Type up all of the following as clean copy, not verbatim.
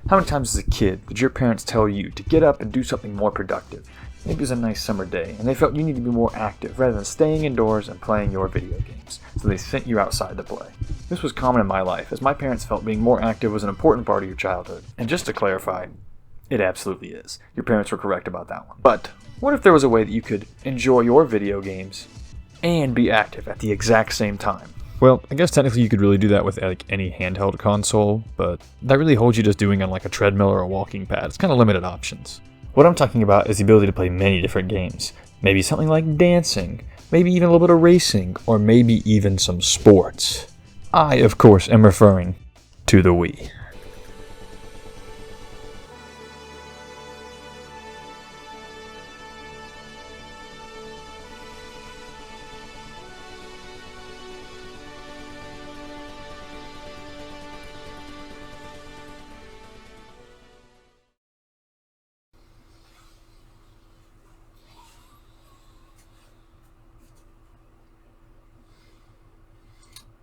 How many times as a kid did your parents tell you to get up and do something more productive? Maybe it was a nice summer day, and they felt you needed to be more active rather than staying indoors and playing your video games, so they sent you outside to play. This was common in my life, as my parents felt being more active was an important part of your childhood. And just to clarify, it absolutely is. Your parents were correct about that one. But what if there was a way that you could enjoy your video games and be active at the exact same time? Well, I guess technically you could really do that with like any handheld console, but that really holds you just doing on like a treadmill or a walking pad. It's kind of limited options. What I'm talking about is the ability to play many different games. Maybe something like dancing, maybe even a little bit of racing, or maybe even some sports. I, of course, am referring to the Wii.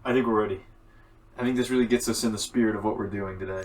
I think we're ready. I think this really gets us in the spirit of what we're doing today.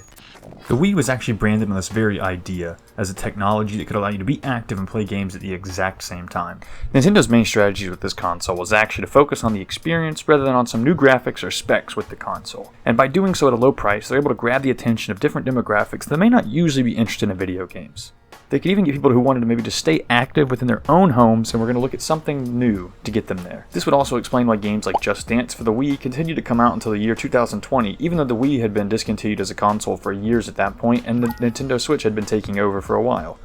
The Wii was actually branded on this very idea as a technology that could allow you to be active and play games at the exact same time. Nintendo's main strategy with this console was actually to focus on the experience rather than on some new graphics or specs with the console. And by doing so at a low price, they're able to grab the attention of different demographics that may not usually be interested in video games. They could even get people who wanted to maybe just stay active within their own homes, and we're going to look at something new to get them there. This would also explain why games like Just Dance for the Wii continued to come out until the year 2020, even though the Wii had been discontinued as a console for years at that point, and the Nintendo Switch had been taking over for a while.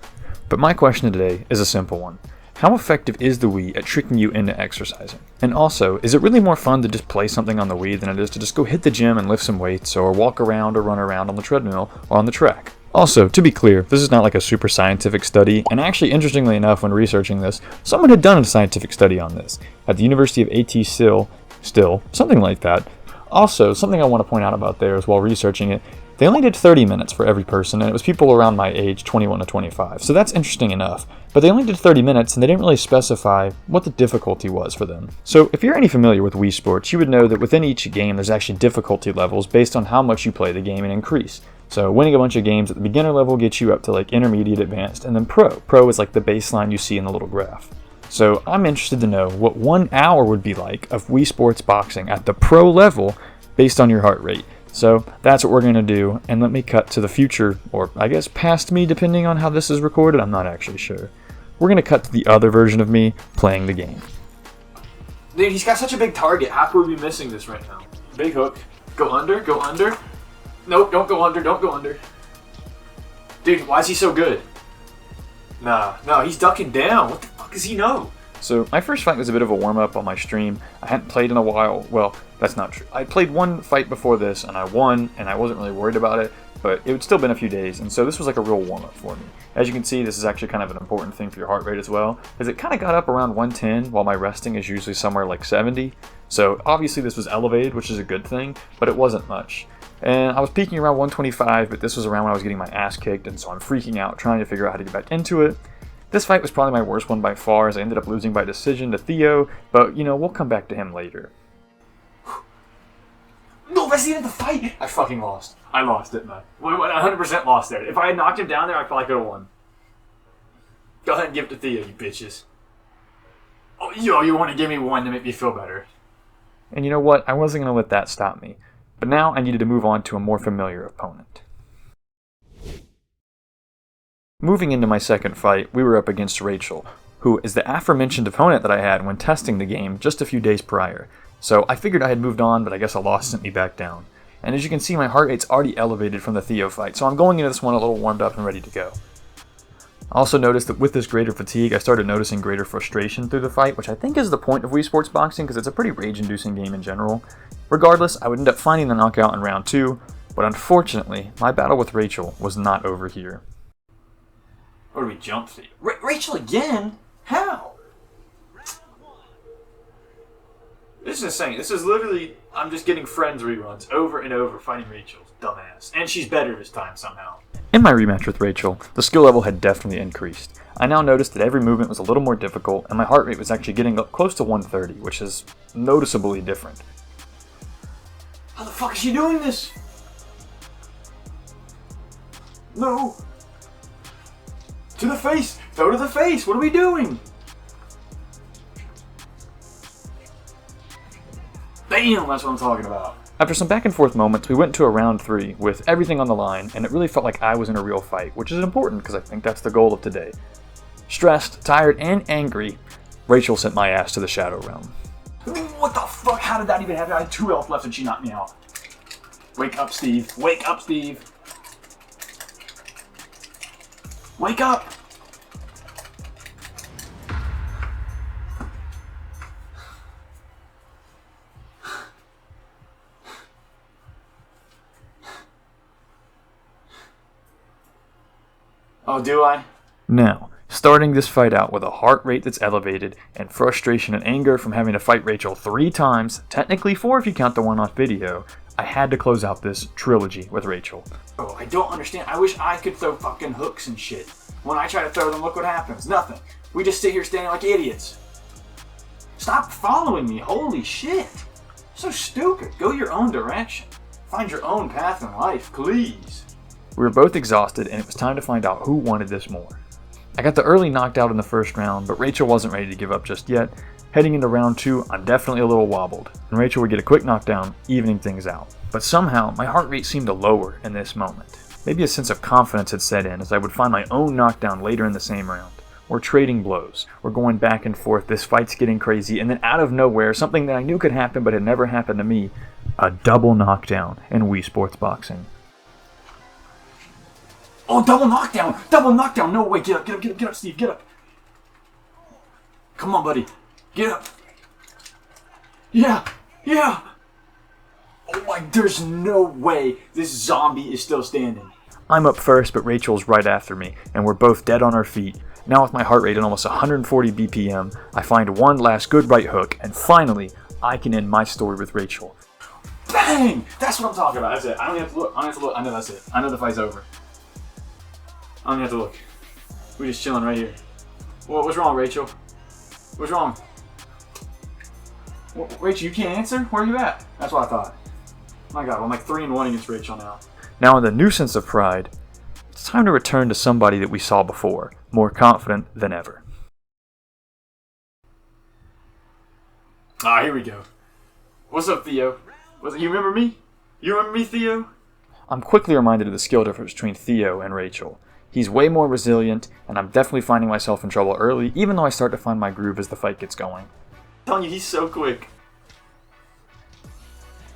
But my question today is a simple one. How effective is the Wii at tricking you into exercising? And also, is it really more fun to just play something on the Wii than it is to just go hit the gym and lift some weights, or walk around or run around on the treadmill or on the track? Also, to be clear, this is not like a super scientific study, and actually, interestingly enough, when researching this, someone had done a scientific study on this at the University of AT Still, something like that. Also, something I want to point out about theirs while researching it, they only did 30 minutes for every person, and it was people around my age, 21 to 25, so that's interesting enough. But they only did 30 minutes, and they didn't really specify what the difficulty was for them. So if you're any familiar with Wii Sports, you would know that within each game there's actually difficulty levels based on how much you play the game and increase. So winning a bunch of games at the beginner level gets you up to like intermediate, advanced, and then pro. Pro is like the baseline you see in the little graph. So I'm interested to know what 1 hour would be like of Wii Sports boxing at the pro level based on your heart rate. So that's what we're going to do, and let me cut to the future, or I guess past me depending on how this is recorded, I'm not actually sure. We're going to cut to the other version of me playing the game. Dude, he's got such a big target. How could we be missing this right now? Big hook. Go under, go under. Nope, don't go under, don't go under. Dude, why is he so good? Nah, he's ducking down. What the fuck does he know? So my first fight was a bit of a warm-up on my stream. I hadn't played in a while. Well, that's not true. I played one fight before this, and I won, and I wasn't really worried about it, but it had still been a few days, and so this was like a real warm-up for me. As you can see, this is actually kind of an important thing for your heart rate as well, because it kind of got up around 110, while my resting is usually somewhere like 70. So obviously this was elevated, which is a good thing, but it wasn't much. And I was peaking around 125, but this was around when I was getting my ass kicked, and so I'm freaking out, trying to figure out how to get back into it. This fight was probably my worst one by far, as I ended up losing by decision to Theo, but, you know, we'll come back to him later. No, that's the end of the fight! I fucking lost. I lost, didn't I? 100% lost there. If I had knocked him down there, I feel like I could have won. Go ahead and give it to Theo, you bitches. Oh, you want to give me one to make me feel better. And you know what? I wasn't going to let that stop me. But now I needed to move on to a more familiar opponent. Moving into my second fight, we were up against Rachel, who is the aforementioned opponent that I had when testing the game just a few days prior. So I figured I had moved on, but I guess a loss sent me back down. And as you can see, my heart rate's already elevated from the Theo fight, so I'm going into this one a little warmed up and ready to go. I also noticed that with this greater fatigue, I started noticing greater frustration through the fight, which I think is the point of Wii Sports Boxing, because it's a pretty rage-inducing game in general. Regardless, I would end up finding the knockout in round 2, but unfortunately, my battle with Rachel was not over here. Where do we jump to? Rachel again? How? This is insane. This is literally, I'm just getting Friends reruns over and over fighting Rachel. Dumbass. And she's better this time somehow. In my rematch with Rachel, the skill level had definitely increased. I now noticed that every movement was a little more difficult, and my heart rate was actually getting up close to 130, which is noticeably different. How the fuck is she doing this? No. To the face. Throw to the face. What are we doing? Damn, that's what I'm talking about. After some back and forth moments, we went to a round 3 with everything on the line, and it really felt like I was in a real fight, which is important because I think that's the goal of today. Stressed, tired, and angry, Rachel sent my ass to the Shadow Realm. What the fuck? How did that even happen? I had 2 health left and she knocked me out. Wake up, Steve. Wake up, Steve. Wake up! Oh, do I? Now, starting this fight out with a heart rate that's elevated and frustration and anger from having to fight Rachel 3 times, technically 4 if you count the one off video, I had to close out this trilogy with Rachel. Oh, I don't understand. I wish I could throw fucking hooks and shit. When I try to throw them, look what happens. Nothing. We just sit here standing like idiots. Stop following me. Holy shit. So stupid. Go your own direction. Find your own path in life, please. We were both exhausted and it was time to find out who wanted this more. I got the early knocked out in the first round, but Rachel wasn't ready to give up just yet. Heading into round 2, I'm definitely a little wobbled, and Rachel would get a quick knockdown, evening things out. But somehow, my heart rate seemed to lower in this moment. Maybe a sense of confidence had set in as I would find my own knockdown later in the same round. We're trading blows, we're going back and forth, this fight's getting crazy, and then out of nowhere, something that I knew could happen but had never happened to me, a double knockdown in Wii Sports boxing. Oh, double knockdown! Double knockdown! No way! Get up, get up, get up, get up, Steve, get up! Come on, buddy. Get up! Yeah! Yeah! Oh my, there's no way this zombie is still standing. I'm up first, but Rachel's right after me, and we're both dead on our feet. Now with my heart rate at almost 140 BPM, I find one last good right hook, and finally, I can end my story with Rachel. Bang! That's what I'm talking about. That's it. I don't have to look. I don't have to look. I know that's it. I know the fight's over. I don't have to look. We're just chilling right here. What's wrong, Rachel? What's wrong? Rachel, you can't answer? Where are you at? That's what I thought. My God, I'm like 3-1 against Rachel now. Now in the new sense of pride, it's time to return to somebody that we saw before, more confident than ever. Ah, here we go. What's up, Theo? You remember me? You remember me, Theo? I'm quickly reminded of the skill difference between Theo and Rachel. He's way more resilient, and I'm definitely finding myself in trouble early, even though I start to find my groove as the fight gets going. I'm telling you, he's so quick.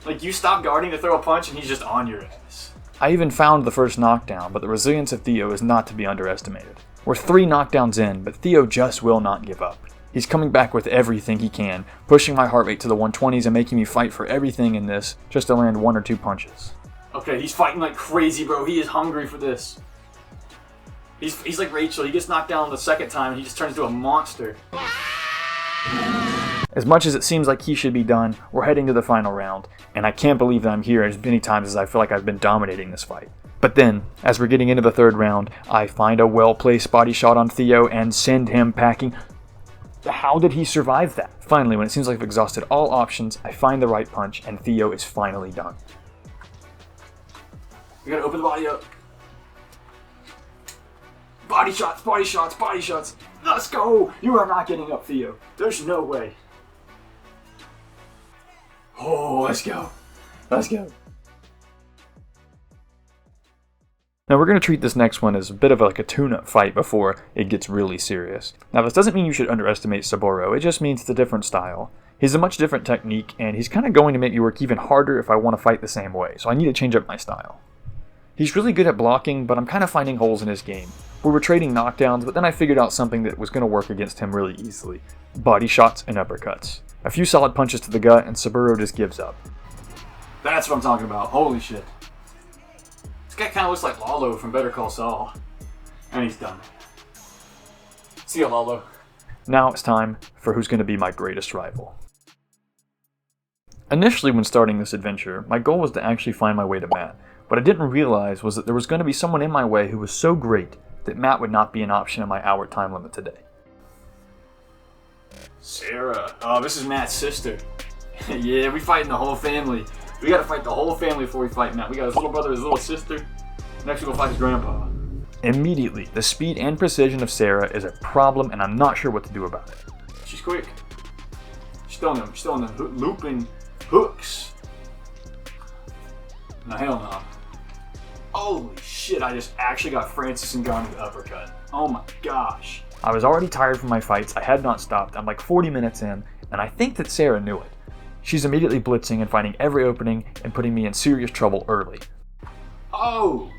Like, you stop guarding to throw a punch, and he's just on your ass. I even found the first knockdown, but the resilience of Theo is not to be underestimated. We're 3 knockdowns in, but Theo just will not give up. He's coming back with everything he can, pushing my heart rate to the 120s and making me fight for everything in this, just to land 1 or 2 punches. Okay, he's fighting like crazy, bro. He is hungry for this. He's like Rachel. He gets knocked down the second time, and he just turns into a monster. As much as it seems like he should be done, we're heading to the final round, and I can't believe that I'm here as many times as I feel like I've been dominating this fight. But then, as we're getting into the 3rd round, I find a well-placed body shot on Theo and send him packing. How did he survive that? Finally, when it seems like I've exhausted all options, I find the right punch, and Theo is finally done. We gotta open the body up. Body shots, body shots, body shots. Let's go! You are not getting up, Theo. There's no way. Oh, let's go. Let's go. Now we're going to treat this next one as a bit of like a tune-up fight before it gets really serious. Now this doesn't mean you should underestimate Saburo, it just means it's a different style. He's a much different technique, and he's kind of going to make me work even harder if I want to fight the same way, so I need to change up my style. He's really good at blocking, but I'm kind of finding holes in his game. We were trading knockdowns, but then I figured out something that was going to work against him really easily. Body shots and uppercuts. A few solid punches to the gut, and Saburo just gives up. That's what I'm talking about. Holy shit. This guy kind of looks like Lalo from Better Call Saul. And he's done. See ya, Lalo. Now it's time for who's going to be my greatest rival. Initially when starting this adventure, my goal was to actually find my way to Matt. What I didn't realize was that there was going to be someone in my way who was so great that Matt would not be an option in my hour time limit today. Sarah. Oh, this is Matt's sister. Yeah, we fighting the whole family. We gotta fight the whole family before we fight Matt. We got his little brother, his little sister. Next we'll go fight his grandpa. Immediately, the speed and precision of Sarah is a problem, and I'm not sure what to do about it. She's quick. She's throwing them looping hooks. No, hell no. Holy shit, I just actually got Francis Ngannou's uppercut. Oh my gosh. I was already tired from my fights, I had not stopped, I'm like 40 minutes in, and I think that Sarah knew it. She's immediately blitzing and finding every opening and putting me in serious trouble early. Oh!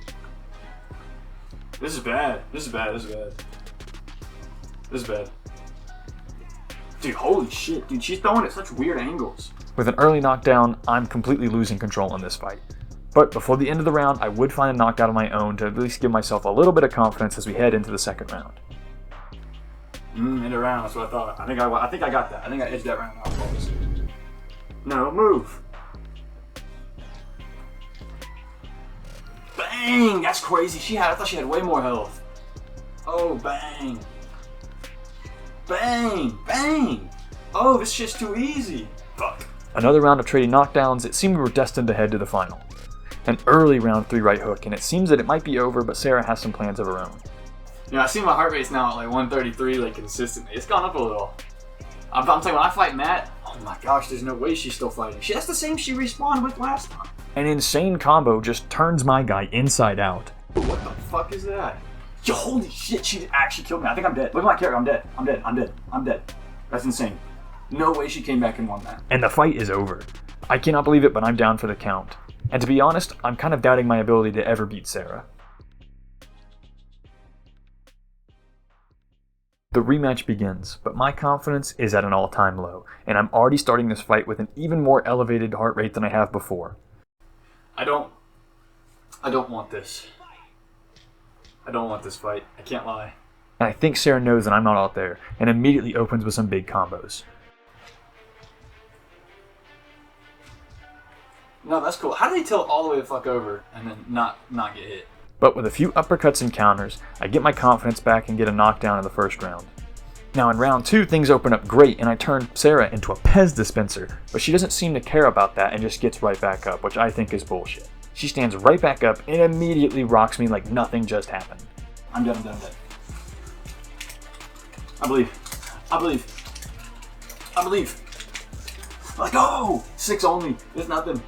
This is bad. This is bad. Dude, holy shit. Dude, she's throwing at such weird angles. With an early knockdown, I'm completely losing control in this fight. But before the end of the round, I would find a knockout of my own to at least give myself a little bit of confidence as we head into the second round. End of round, that's what I thought. I think I got that. I think I edged that round out. No, move. Bang! That's crazy. I thought she had way more health. Oh, bang. Bang! Bang! Oh, this shit's too easy. Fuck. Another round of trading knockdowns, it seemed we were destined to head to the final. An early round 3 right hook, and it seems that it might be over, but Sarah has some plans of her own. I see my heart rate's now at like 133, like consistently. It's gone up a little. I'm telling you, when I fight Matt, oh my gosh, there's no way she's still fighting. That's the same she respawned with last time. An insane combo just turns my guy inside out. What the fuck is that? Yo, holy shit, she actually killed me. I think I'm dead. Look at my character, I'm dead. That's insane. No way she came back and won that. And the fight is over. I cannot believe it, but I'm down for the count. And to be honest, I'm kind of doubting my ability to ever beat Sarah. The rematch begins, but my confidence is at an all-time low, and I'm already starting this fight with an even more elevated heart rate than I have before. I don't want this. I don't want this fight. I can't lie. And I think Sarah knows that I'm not out there, and immediately opens with some big combos. No, that's cool. How did he tilt all the way the fuck over and then not get hit? But with a few uppercuts and counters, I get my confidence back and get a knockdown in the first round. Now in round 2, things open up great and I turn Sarah into a Pez dispenser, but she doesn't seem to care about that and just gets right back up, which I think is bullshit. She stands right back up and immediately rocks me like nothing just happened. I'm dead. I believe. Like, oh! 6 only. It's nothing.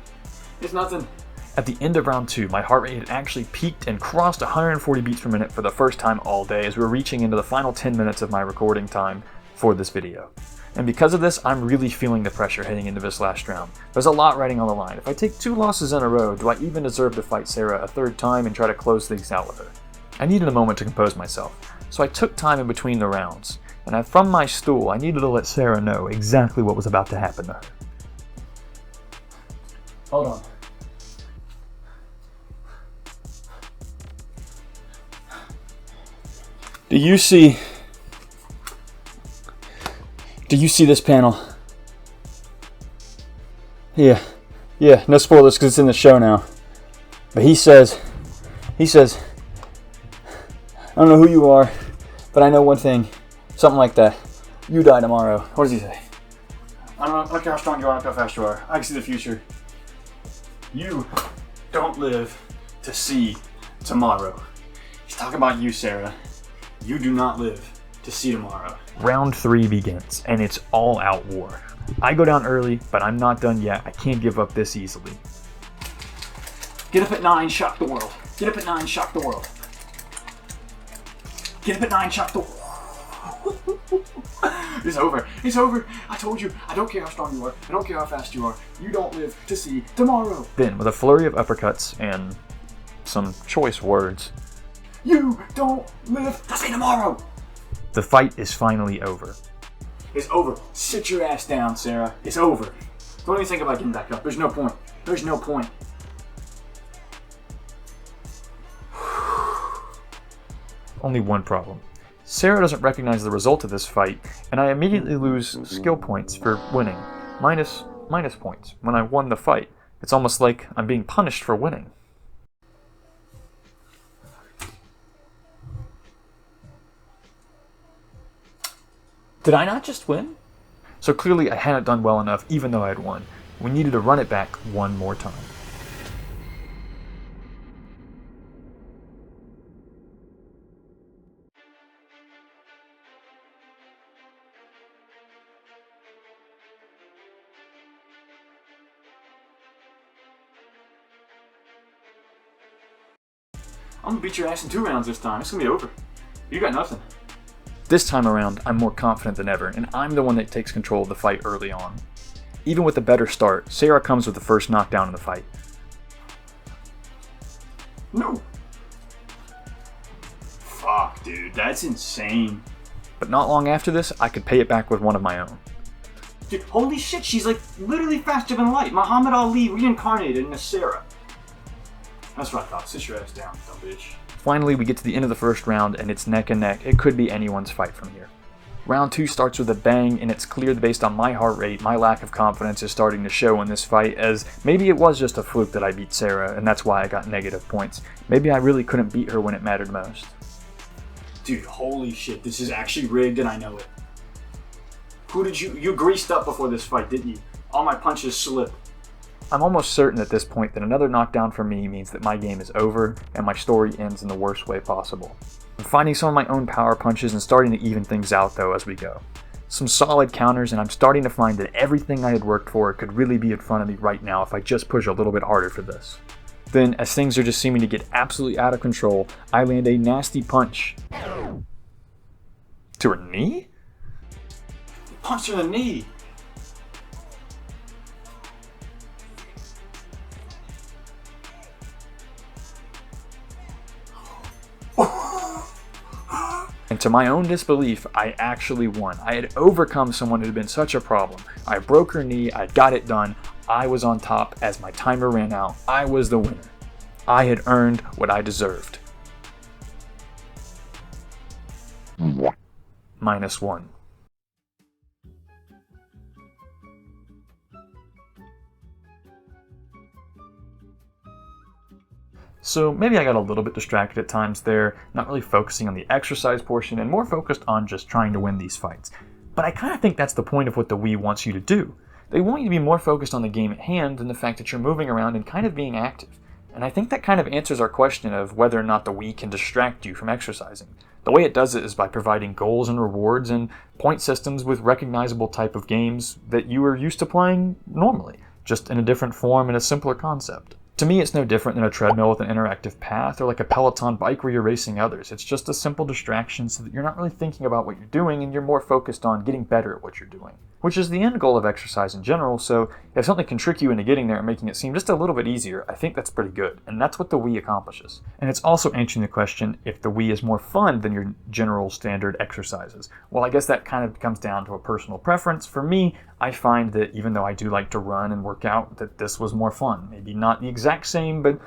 At the end of round 2, my heart rate had actually peaked and crossed 140 beats per minute for the first time all day as we were reaching into the final 10 minutes of my recording time for this video. And because of this, I'm really feeling the pressure heading into this last round. There's a lot riding on the line. If I take 2 losses in a row, do I even deserve to fight Sarah a 3rd time and try to close things out with her? I needed a moment to compose myself, so I took time in between the rounds. And from my stool, I needed to let Sarah know exactly what was about to happen to her. Hold on. Do you see this panel? Yeah, no spoilers because it's in the show now. But he says, I don't know who you are, but I know one thing. Something like that. You die tomorrow. What does he say? I don't care how strong you are, I don't care how fast you are. I can see the future. You don't live to see tomorrow. He's talking about you, Sarah. You do not live to see tomorrow. Round 3 begins, and it's all-out war. I go down early, but I'm not done yet. I can't give up this easily. Get up at 9, shock the world. Get up at 9, shock the world. Get up at 9, shock the world. It's over. It's over. I told you. I don't care how strong you are. I don't care how fast you are. You don't live to see tomorrow. Then, with a flurry of uppercuts and some choice words, you don't live to see tomorrow. The fight is finally over. It's over. Sit your ass down, Sarah. It's over. Don't even think about getting back up. There's no point. There's no point. Only one problem. Sarah doesn't recognize the result of this fight, and I immediately lose skill points for winning. Minus points when I won the fight. It's almost like I'm being punished for winning. Did I not just win? So clearly I hadn't done well enough even though I had won. We needed to run it back one more time. I'm gonna beat your ass in 2 rounds this time. It's gonna be over. You got nothing. This time around, I'm more confident than ever, and I'm the one that takes control of the fight early on. Even with a better start, Sarah comes with the first knockdown in the fight. No. Fuck, dude, that's insane. But not long after this, I could pay it back with one of my own. Dude, holy shit, she's like literally faster than light. Muhammad Ali reincarnated in a Sarah. That's what I thought. Sit your ass down, dumb bitch. Finally, we get to the end of the first round, and it's neck and neck. It could be anyone's fight from here. Round 2 starts with a bang, and it's clear that based on my heart rate, my lack of confidence is starting to show in this fight, as maybe it was just a fluke that I beat Sarah, and that's why I got negative points. Maybe I really couldn't beat her when it mattered most. Dude, holy shit, this is actually rigged and I know it. Who did you greased up before this fight, didn't you? All my punches slipped. I'm almost certain at this point that another knockdown for me means that my game is over and my story ends in the worst way possible. I'm finding some of my own power punches and starting to even things out though as we go. Some solid counters, and I'm starting to find that everything I had worked for could really be in front of me right now if I just push a little bit harder for this. Then, as things are just seeming to get absolutely out of control, I land a nasty punch. To her knee? Punch her in the knee. And to my own disbelief, I actually won. I had overcome someone who had been such a problem. I broke her knee, I got it done, I was on top as my timer ran out. I was the winner. I had earned what I deserved. -1. So maybe I got a little bit distracted at times there, not really focusing on the exercise portion and more focused on just trying to win these fights. But I kind of think that's the point of what the Wii wants you to do. They want you to be more focused on the game at hand than the fact that you're moving around and kind of being active. And I think that kind of answers our question of whether or not the Wii can distract you from exercising. The way it does it is by providing goals and rewards and point systems with recognizable type of games that you are used to playing normally, just in a different form and a simpler concept. To me, it's no different than a treadmill with an interactive path or like a Peloton bike where you're racing others. It's just a simple distraction so that you're not really thinking about what you're doing and you're more focused on getting better at what you're doing, which is the end goal of exercise in general. So if something can trick you into getting there and making it seem just a little bit easier, I think that's pretty good. And that's what the Wii accomplishes. And it's also answering the question if the Wii is more fun than your general standard exercises. Well, I guess that kind of comes down to a personal preference. For me, I find that even though I do like to run and work out, that this was more fun. Maybe not the exact same, but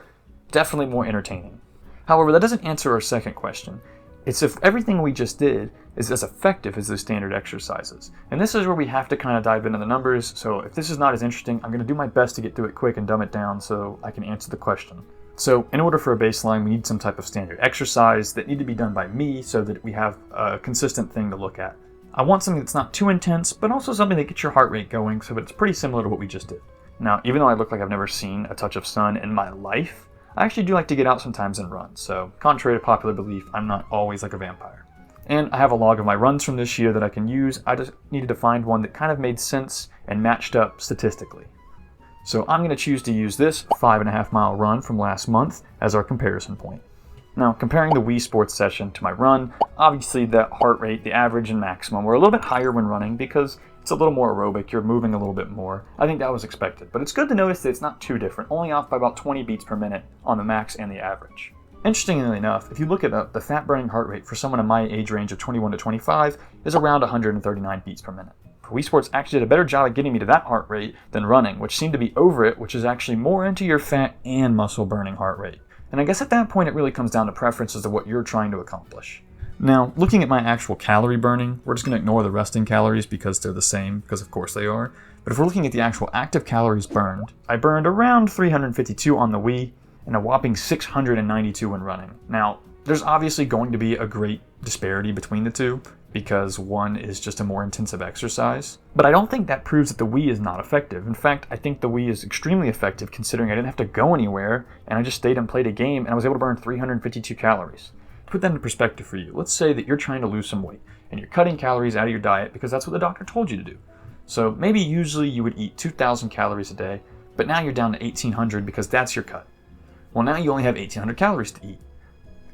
definitely more entertaining. However, that doesn't answer our second question. It's if everything we just did is as effective as the standard exercises. And this is where we have to kind of dive into the numbers, so if this is not as interesting, I'm going to do my best to get through it quick and dumb it down so I can answer the question. So in order for a baseline, we need some type of standard exercise that need to be done by me so that we have a consistent thing to look at. I want something that's not too intense, but also something that gets your heart rate going so that it's pretty similar to what we just did. Now, even though I look like I've never seen a touch of sun in my life, I actually do like to get out sometimes and run, so contrary to popular belief, I'm not always like a vampire. And I have a log of my runs from this year that I can use. I just needed to find one that kind of made sense and matched up statistically. So I'm going to choose to use this 5.5 mile run from last month as our comparison point. Now, comparing the Wii Sports session to my run, obviously the heart rate, the average and maximum, were a little bit higher when running because it's a little more aerobic, you're moving a little bit more. I think that was expected, but it's good to notice that it's not too different, only off by about 20 beats per minute on the max and the average. Interestingly enough, if you look it up, the fat-burning heart rate for someone in my age range of 21 to 25 is around 139 beats per minute. Wii Sports actually did a better job at getting me to that heart rate than running, which seemed to be over it, which is actually more into your fat and muscle-burning heart rate. And I guess at that point it really comes down to preferences of what you're trying to accomplish. Now, looking at my actual calorie burning, we're just going to ignore the resting calories because they're the same, because of course they are. But if we're looking at the actual active calories burned, I burned around 352 on the Wii and a whopping 692 when running. Now, there's obviously going to be a great disparity between the two, because one is just a more intensive exercise. But I don't think that proves that the Wii is not effective. In fact, I think the Wii is extremely effective considering I didn't have to go anywhere and I just stayed and played a game and I was able to burn 352 calories. To put that in perspective for you, let's say that you're trying to lose some weight and you're cutting calories out of your diet because that's what the doctor told you to do. So maybe usually you would eat 2,000 calories a day, but now you're down to 1,800 because that's your cut. Well, now you only have 1,800 calories to eat.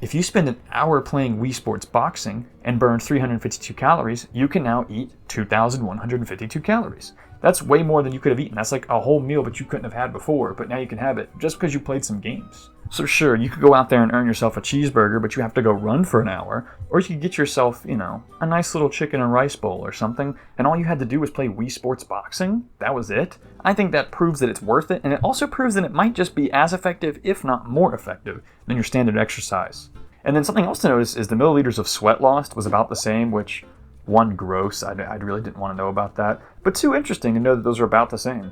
If you spend an hour playing Wii Sports boxing and burn 352 calories, you can now eat 2,152 calories. That's way more than you could have eaten. That's like a whole meal that you couldn't have had before, but now you can have it just because you played some games. So sure, you could go out there and earn yourself a cheeseburger, but you have to go run for an hour, or you could get yourself, a nice little chicken and rice bowl or something, and all you had to do was play Wii Sports boxing. That was it. I think that proves that it's worth it, and it also proves that it might just be as effective, if not more effective, than your standard exercise. And then something else to notice is the milliliters of sweat lost was about the same, which, one, gross, I really didn't want to know about that, but two, interesting to know that those are about the same.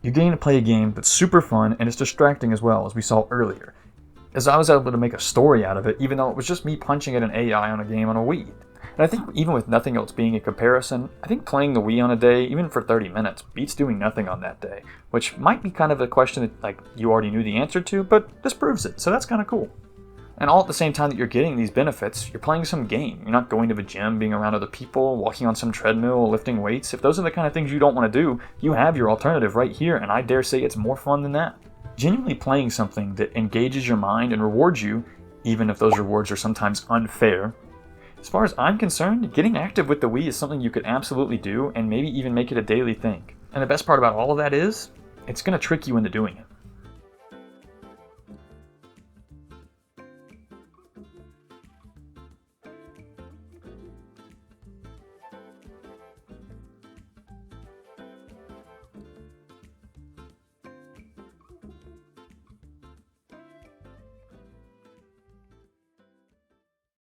You're getting to play a game that's super fun, and it's distracting as well, as we saw earlier, as I was able to make a story out of it, even though it was just me punching at an AI on a game on a Wii. And I think even with nothing else being a comparison, I think playing the Wii on a day, even for 30 minutes, beats doing nothing on that day, which might be kind of a question that you already knew the answer to, but this proves it, so that's kind of cool. And all at the same time that you're getting these benefits, you're playing some game. You're not going to the gym, being around other people, walking on some treadmill, lifting weights. If those are the kind of things you don't want to do, you have your alternative right here, and I dare say it's more fun than that. Genuinely playing something that engages your mind and rewards you, even if those rewards are sometimes unfair. As far as I'm concerned, getting active with the Wii is something you could absolutely do, and maybe even make it a daily thing. And the best part about all of that is, it's going to trick you into doing it.